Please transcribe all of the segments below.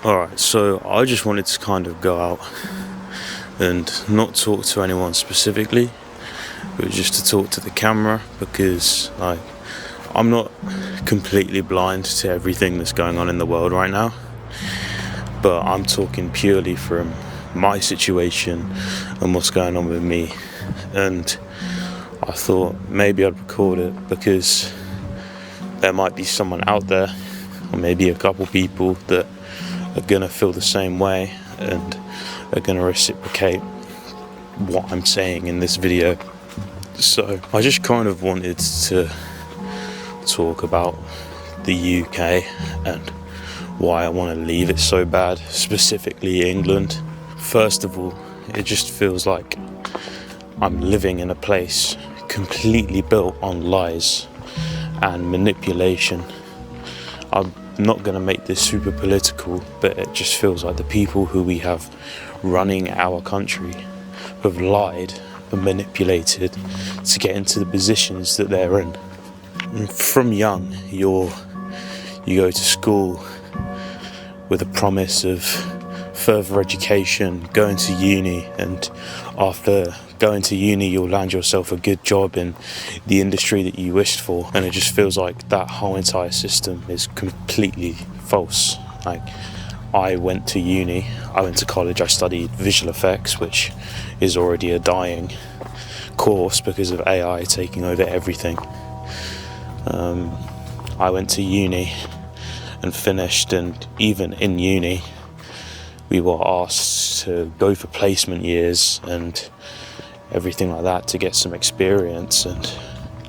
Alright, so I just wanted to kind of go out and not talk to anyone specifically, but just to talk to the camera because, I'm not completely blind to everything that's going on in the world right now, but I'm talking purely from my situation and what's going on with me. And I thought maybe I'd record it because there might be someone out there, or maybe a couple people that are gonna feel the same way and are gonna reciprocate what I'm saying in this video. So I just kind of wanted to talk about the UK and why I want to leave it so bad, specifically England. First of all, it just feels like I'm living in a place completely built on lies and manipulation. I'm not going to make this super political, but it just feels like the people who we have running our country have lied and manipulated to get into the positions that they're in. And from young, you go to school with a promise of further education, going to uni, and after going to uni you'll land yourself a good job in the industry that you wished for, and it just feels like that whole entire system is completely false. I went to college, I studied visual effects, which is already a dying course because of AI taking over everything. I went to uni and finished, and even in uni we were asked to go for placement years and everything like that to get some experience, and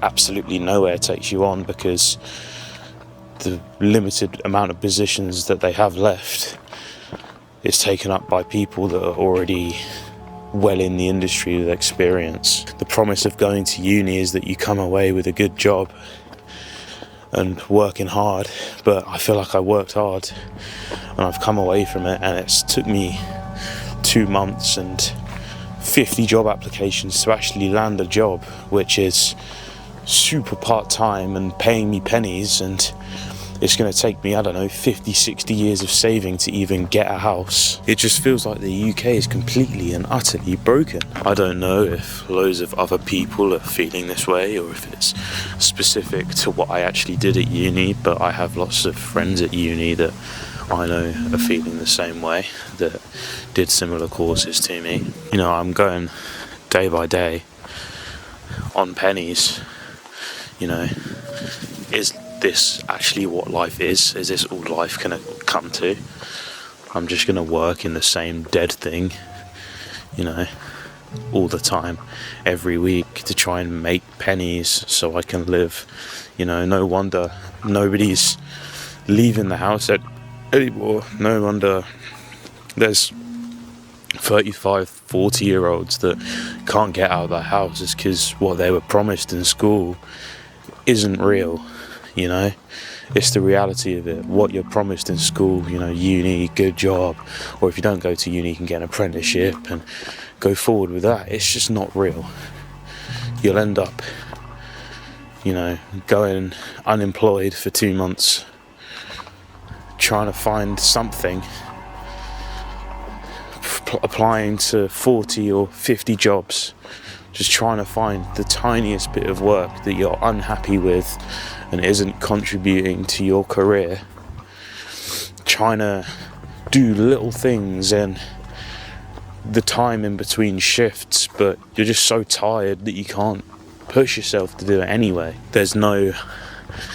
absolutely nowhere takes you on because the limited amount of positions that they have left is taken up by people that are already well in the industry with experience. The promise of going to uni is that you come away with a good job and working hard, but I feel like I worked hard and I've come away from it, and it's took me 2 months and 50 job applications to actually land a job which is super part-time and paying me pennies, and it's going to take me, 50, 60 years of saving to even get a house. It just feels like the UK is completely and utterly broken. I don't know if loads of other people are feeling this way or if it's specific to what I actually did at uni, but I have lots of friends at uni that I know are feeling the same way, that did similar courses to me. I'm going day by day on pennies. Is this actually what life is? Is this all life can come to? I'm just going to work in the same dead thing, all the time, every week, to try and make pennies so I can live. No wonder nobody's leaving the house anymore. No wonder there's 35, 40-year-olds that can't get out of their houses because what they were promised in school isn't real. It's the reality of it. What you're promised in school, uni, good job, or if you don't go to uni you can get an apprenticeship and go forward with that. It's just not real. You'll end up going unemployed for 2 months, trying to find something, applying to 40 or 50 jobs, just trying to find the tiniest bit of work that you're unhappy with and isn't contributing to your career, trying to do little things in the time in between shifts, but you're just so tired that you can't push yourself to do it anyway. There's no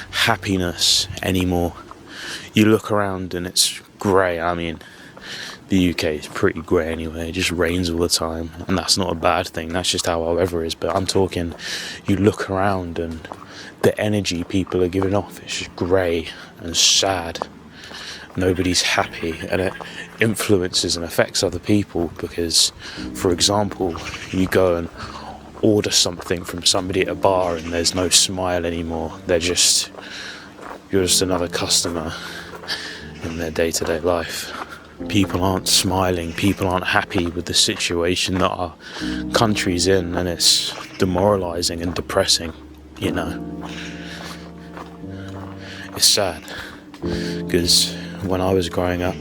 happiness anymore. You look around and it's grey. The UK is pretty grey anyway. It just rains all the time, and that's not a bad thing. That's just how our weather is. But I'm talking, you look around and the energy people are giving off, it's just grey and sad. Nobody's happy, and it influences and affects other people because, for example, you go and order something from somebody at a bar and there's no smile anymore. You're just another customer in their day-to-day life. People aren't smiling, people aren't happy with the situation that our country's in, and it's demoralising and depressing, It's sad, because when I was growing up,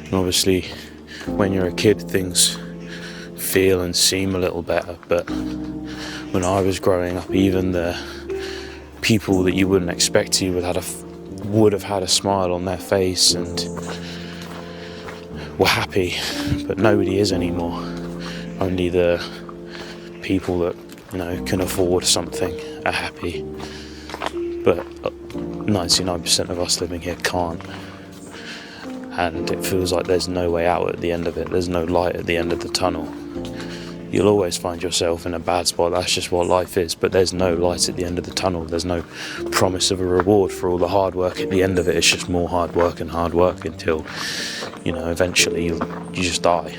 And obviously, when you're a kid, things feel and seem a little better, but when I was growing up, even the people that you wouldn't expect to would have had a smile on their face and were happy, but nobody is anymore. Only the people that, can afford something are happy, but 99% of us living here can't. And it feels like there's no way out at the end of it. There's no light at the end of the tunnel. You'll always find yourself in a bad spot. That's just what life is. But there's no light at the end of the tunnel. There's no promise of a reward for all the hard work at the end of it. It's just more hard work until, eventually you just die.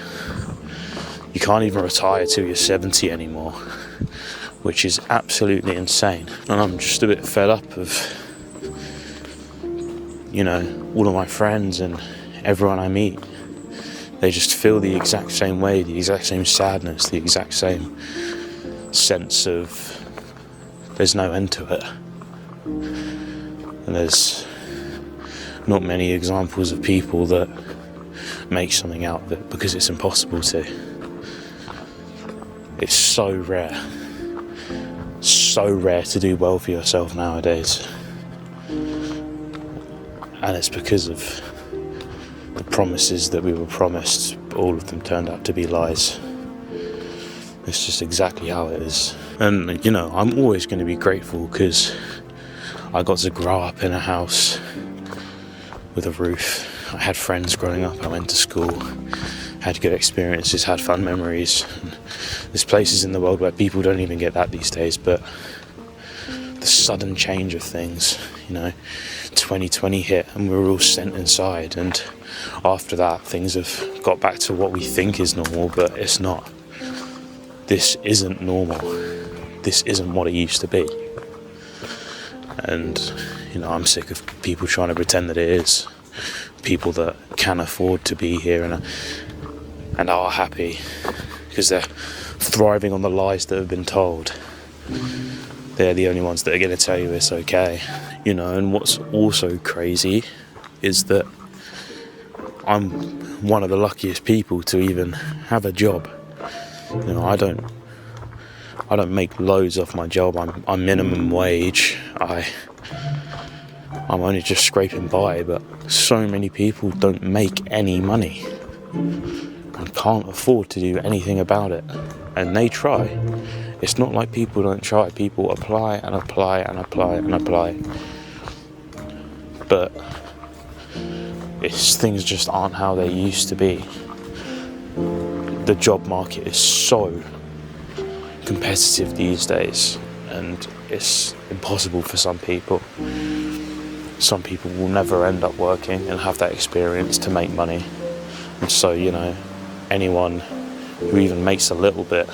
You can't even retire till you're 70 anymore, which is absolutely insane. And I'm just a bit fed up of, all of my friends and everyone I meet. They just feel the exact same way, the exact same sadness, the exact same sense of there's no end to it. And there's not many examples of people that make something out of it, because it's impossible to. It's so rare to do well for yourself nowadays. And it's because of the promises that we were promised, all of them turned out to be lies. It's just exactly how it is. And, I'm always going to be grateful because I got to grow up in a house with a roof. I had friends growing up, I went to school, had good experiences, had fun memories. And there's places in the world where people don't even get that these days, but the sudden change of things, 2020 hit and we were all sent inside, and after that things have got back to what we think is normal, but it's not. This isn't normal. This isn't what it used to be. And I'm sick of people trying to pretend that it is. People that can afford to be here and are happy because they're thriving on the lies that have been told. They're the only ones that are going to tell you it's okay. And what's also crazy is that I'm one of the luckiest people to even have a job. I don't make loads off my job. I'm minimum wage. I'm only just scraping by, but so many people don't make any money and can't afford to do anything about it. And they try. It's not like people don't try. People apply and apply and apply and apply. But things just aren't how they used to be. The job market is so competitive these days, and it's impossible for some people. Some people will never end up working and have that experience to make money. And so, anyone who even makes a little bit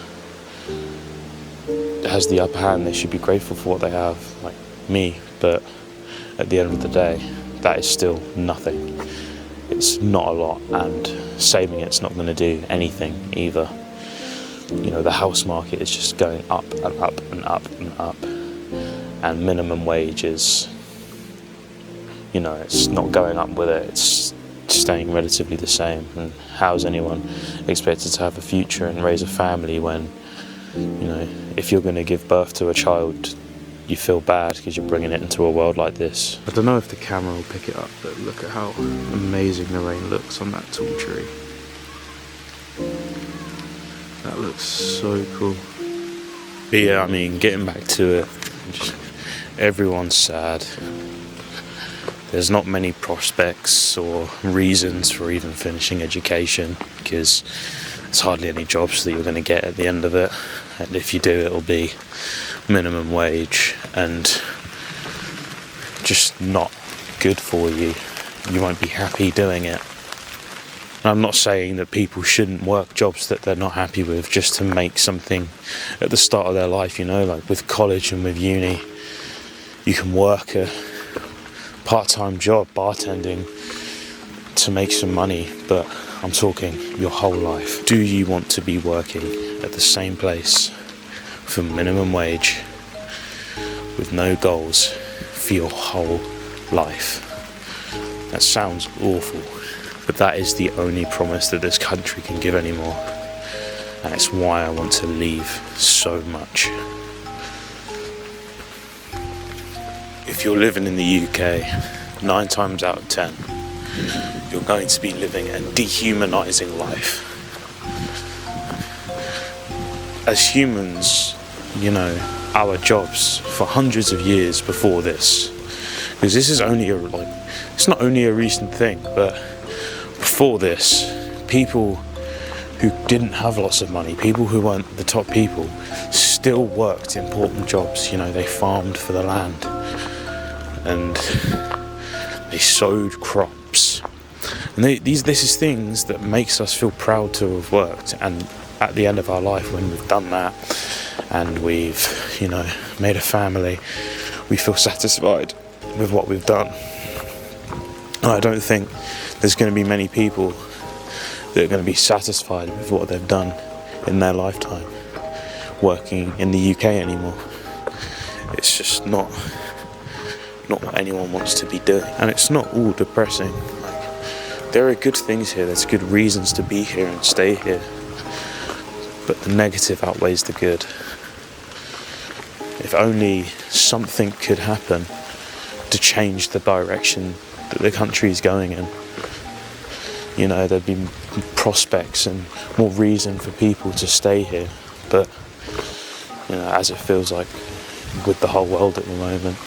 has the upper hand. They should be grateful for what they have, like me. But at the end of the day, that is still nothing. It's not a lot, and saving it's not going to do anything either. The house market is just going up and up and up and up, and minimum wage is, it's not going up with it, it's staying relatively the same. And how's anyone expected to have a future and raise a family when, if you're going to give birth to a child, you feel bad because you're bringing it into a world like this. I don't know if the camera will pick it up, but look at how amazing the rain looks on that tall tree. That looks so cool. But yeah, getting back to it, everyone's sad. There's not many prospects or reasons for even finishing education, because there's hardly any jobs that you're going to get at the end of it. And if you do, it'll be minimum wage and just not good for you. You won't be happy doing it. And I'm not saying that people shouldn't work jobs that they're not happy with just to make something at the start of their life, like with college and with uni. You can work a part-time job bartending to make some money, but I'm talking your whole life. Do you want to be working at the same place for minimum wage with no goals for your whole life? That sounds awful, But that is the only promise that this country can give anymore. And it's why I want to leave so much. If you're living in the UK, 9 times out of 10, you're going to be living a dehumanizing life. As humans, our jobs for hundreds of years before this, because this is it's not only a recent thing, but before this, people who didn't have lots of money, people who weren't the top people, still worked important jobs. They farmed for the land and they sowed crops. And this is things that makes us feel proud to have worked. And at the end of our life, when we've done that and we've, made a family, we feel satisfied with what we've done. And I don't think there's going to be many people that are going to be satisfied with what they've done in their lifetime working in the UK anymore. It's just not what anyone wants to be doing. And it's not all depressing. There are good things here, there's good reasons to be here and stay here. But the negative outweighs the good. If only something could happen to change the direction that the country is going in. There'd be prospects and more reason for people to stay here. But, as it feels like with the whole world at the moment,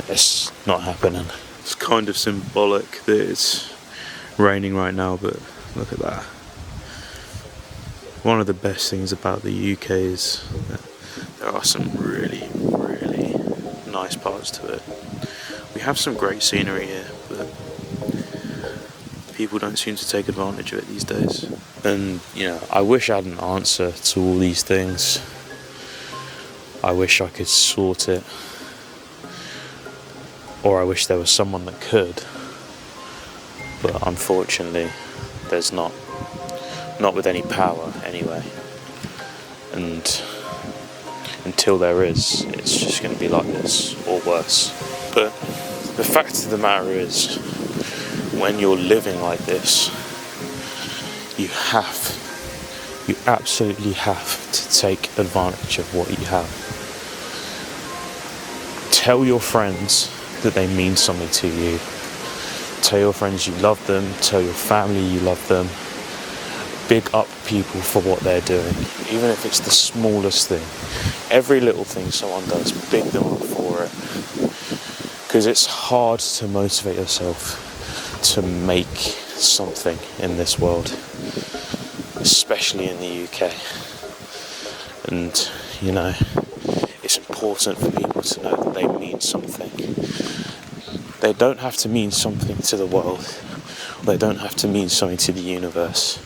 it's not happening. It's kind of symbolic that it's raining right now, but look at that. One of the best things about the UK is that there are some really, really nice parts to it. We have some great scenery here, but people don't seem to take advantage of it these days. And, I wish I had an answer to all these things. I wish I could sort it. Or I wish there was someone that could. But unfortunately, there's not. Not with any power, anyway. And until there is, it's just going to be like this, or worse. But the fact of the matter is, when you're living like this, you absolutely have to take advantage of what you have. Tell your friends that they mean something to you. Tell your friends you love them. Tell your family you love them. Big up people for what they're doing, even if it's the smallest thing. Every little thing someone does, big them up for it. Because it's hard to motivate yourself to make something in this world, especially in the UK. And, it's important for people to know that they mean something. They don't have to mean something to the world. They don't have to mean something to the universe.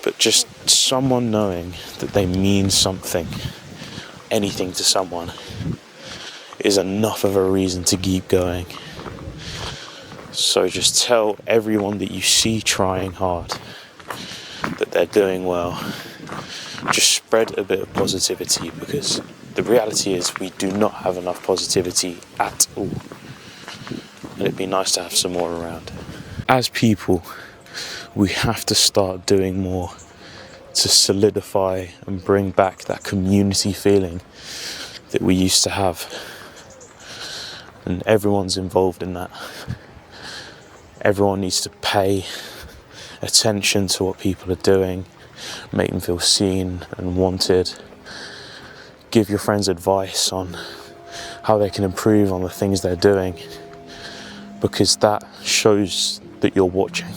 But just someone knowing that they mean something, anything to someone, is enough of a reason to keep going. So just tell everyone that you see trying hard that they're doing well. Just spread a bit of positivity, because the reality is we do not have enough positivity at all. And it'd be nice to have some more around. As people, we have to start doing more to solidify and bring back that community feeling that we used to have. And everyone's involved in that. Everyone needs to pay attention to what people are doing, make them feel seen and wanted. Give your friends advice on how they can improve on the things they're doing, because that shows that you're watching,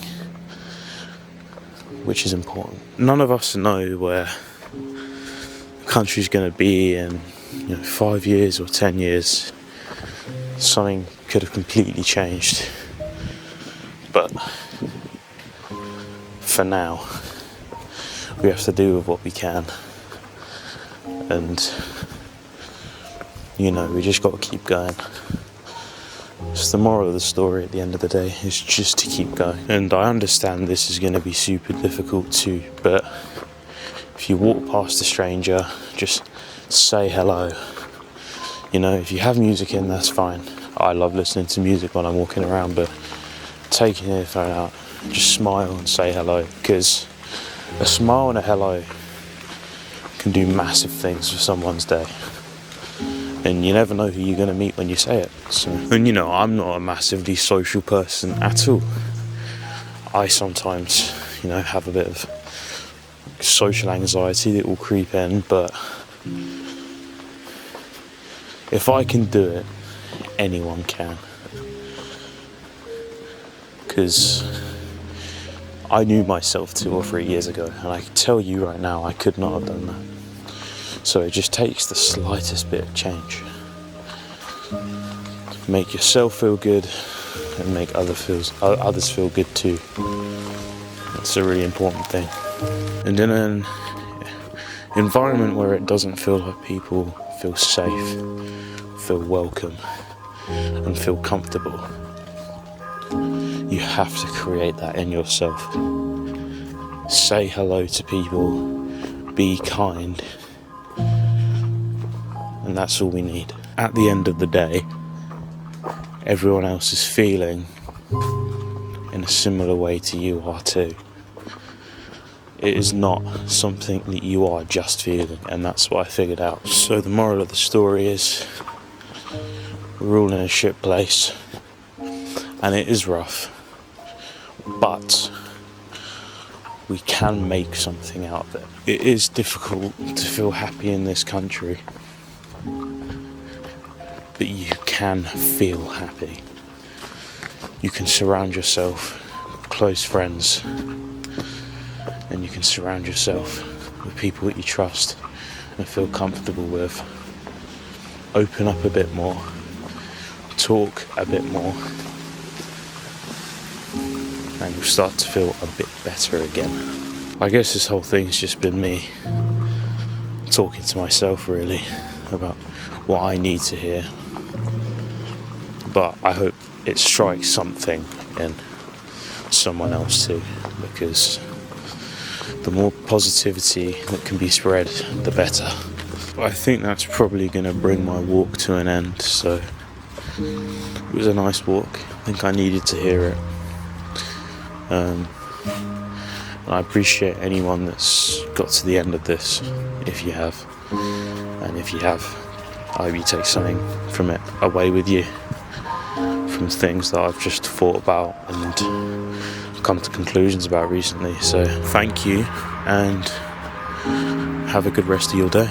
which is important. None of us know where the country's going to be in 5 years or 10 years. Something could have completely changed. But for now, we have to do with what we can. And, we just got to keep going. It's the moral of the story at the end of the day, is just to keep going. And I understand this is going to be super difficult too, but if you walk past a stranger, just say hello. If you have music in, that's fine. I love listening to music when I'm walking around, but take your earphone out, just smile and say hello, because a smile and a hello can do massive things for someone's day. And you never know who you're going to meet when you say it. So, and you know, I'm not a massively social person at all. I sometimes, you know, have a bit of social anxiety that will creep in, but if I can do it, anyone can. Because I knew myself 2 or 3 years ago, and I can tell you right now I could not have done that. So it just takes the slightest bit of change. Make yourself feel good and make others feel good too. That's a really important thing. And in an environment where it doesn't feel like people feel safe, feel welcome, and feel comfortable, you have to create that in yourself. Say hello to people, be kind, and that's all we need. At the end of the day, everyone else is feeling in a similar way to you are too. It is not something that you are just feeling, and that's what I figured out. So the moral of the story is, we're all in a shit place, and it is rough, but we can make something out of it. It is difficult to feel happy in this country, but you can feel happy. You can surround yourself with close friends, and you can surround yourself with people that you trust and feel comfortable with. Open up a bit more, talk a bit more, and you'll start to feel a bit better again. I guess this whole thing's just been me talking to myself really about what I need to hear, but I hope it strikes something in someone else too, because the more positivity that can be spread, the better. I think that's probably going to bring my walk to an end, so it was a nice walk. I think I needed to hear it. And I appreciate anyone that's got to the end of this, if you have. And if you have, I hope you take something from it away with you, from things that I've just thought about and come to conclusions about recently. So thank you, and have a good rest of your day.